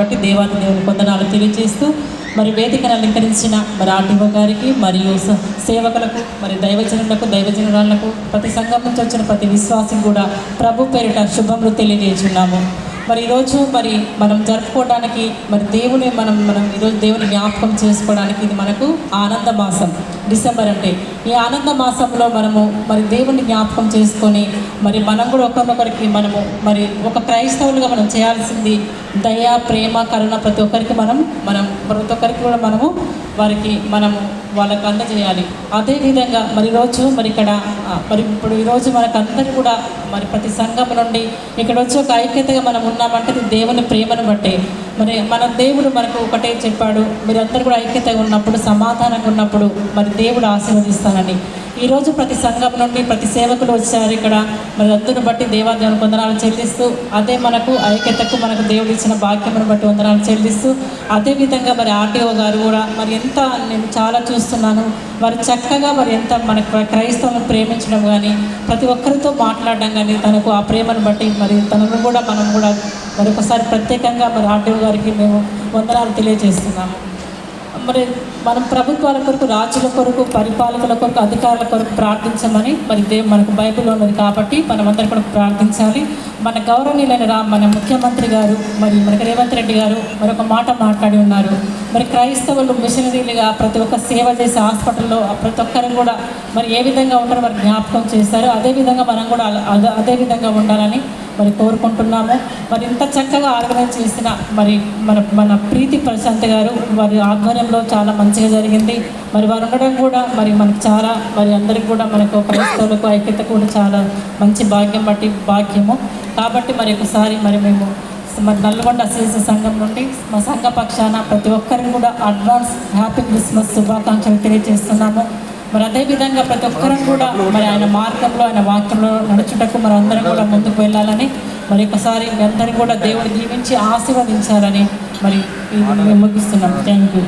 బట్టి దేవుని వందనాలు తెలియజేస్తూ మరి వేదికను అలంకరించిన మరి ఆర్టీఓ గారికి మరియు సేవకులకు మరి దైవజనురాలకు ప్రతి సంఘం నుంచి వచ్చిన ప్రతి విశ్వాసం కూడా ప్రభు పేరిట శుభములు తెలియజేస్తున్నాము. మరి ఈరోజు మరి మనం జరుపుకోవడానికి మరి దేవుని మనం ఈరోజు దేవుని జ్ఞాపకం చేసుకోవడానికి ఇది మనకు ఆనంద మాసం. డిసెంబర్ అంటే ఈ ఆనంద మాసంలో మనము మరి దేవుని జ్ఞాపకం చేసుకొని మరి మనం కూడా ఒకరినొకరికి మనము మరి ఒక క్రైస్తవులుగా మనం చేయాల్సింది దయ, ప్రేమ, కరుణ ప్రతి ఒక్కరికి ప్రతి ఒక్కరికి కూడా వారికి వాళ్ళకు అందజేయాలి. అదేవిధంగా మరి ఈరోజు మరి ఇక్కడ మరి ఇప్పుడు ఈరోజు మనకందరూ కూడా మరి ప్రతి సంఘం నుండి ఇక్కడ వచ్చి ఒక ఐక్యతగా మనం ఉన్నామంటే దేవుని ప్రేమను బట్టే. మరి మన దేవుడు మనకు ఒకటే చెప్పాడు, మీరందరూ కూడా ఐక్యతగా ఉన్నప్పుడు, సమాధానంగా ఉన్నప్పుడు మరి దేవుడు ఆశీర్వదిస్తానని. ఈరోజు ప్రతి సంఘం నుండి ప్రతి సేవకులు వచ్చారు ఇక్కడ. మరి అందరిని బట్టి దేవాదేవుని వందనాలు చెల్లిస్తూ, అదే మనకు ఐక్యతకు మనకు దేవుడు ఇచ్చిన భాగ్యమును బట్టి వందనాలు చెల్లిస్తూ, అదేవిధంగా మరి ఆర్టీఓ గారు కూడా మరి ఎంత నేను చాలా చూస్తున్నాను, వారు చక్కగా మరి ఎంత మన క్రైస్తవులను ప్రేమించడం కానీ, ప్రతి ఒక్కరితో మాట్లాడడం కానీ, తనకు ఆ ప్రేమను బట్టి మరి తనను కూడా మనం కూడా మరొకసారి ప్రత్యేకంగా మరి ఆర్టీఓ గారికి మేము వందనాలు తెలియజేస్తున్నాము. మరి మనం ప్రభుత్వాల కొరకు, రాజుల కొరకు, పరిపాలకుల కొరకు, అధికారుల కొరకు ప్రార్థించమని మరి మనకు బైబిల్లో ఉన్నది కాబట్టి మనమందరం కొరకు ప్రార్థించాలి. మన గౌరవనీయులైన మన ముఖ్యమంత్రి గారు మరి మనకి రేవంత్ రెడ్డి గారు మరొక మాట మాట్లాడి ఉన్నారు. మరి క్రైస్తవులు మిషనరీలుగా ప్రతి ఒక్క సేవ చేసే హాస్పిటల్లో ప్రతి ఒక్కరిని కూడా మరి ఏ విధంగా ఉంటారో మరి జ్ఞాపకం చేస్తారు. అదేవిధంగా మనం కూడా అదే విధంగా ఉండాలని మరి కోరుకుంటున్నాము. మరి ఇంత చక్కగా ఆర్గనైజ్ చేసిన మరి మన ప్రీతి ప్రశాంత్ గారు వారి ఆధ్వర్యంలో చాలా మంచిగా జరిగింది. మరి వారు ఉండడం కూడా మరి మనకు చాలా మరి అందరికి కూడా మనకు క్రైస్తవులకు ఐక్యత కూడా చాలా మంచి భాగ్యము కాబట్టి మరి ఒకసారి మరి మేము మరి నల్గొండ అసోసియేషన్ సంఘం నుండి మా సంఘ పక్షాన ప్రతి ఒక్కరికి కూడా అడ్వాన్స్ హ్యాపీ క్రిస్మస్ శుభాకాంక్షలు తెలియజేస్తున్నాము. మరి అదేవిధంగా ప్రతి ఒక్కరం కూడా మరి ఆయన మార్గంలో, ఆయన వాక్యంలో నడుచుటకు మరి అందరం కూడా ముందుకు వెళ్ళాలని మరి ఒకసారి మీ అందరినీ కూడా దేవుడు దీవించి ఆశీర్వదించాలని మరి ముగిస్తున్నాం. Thank you.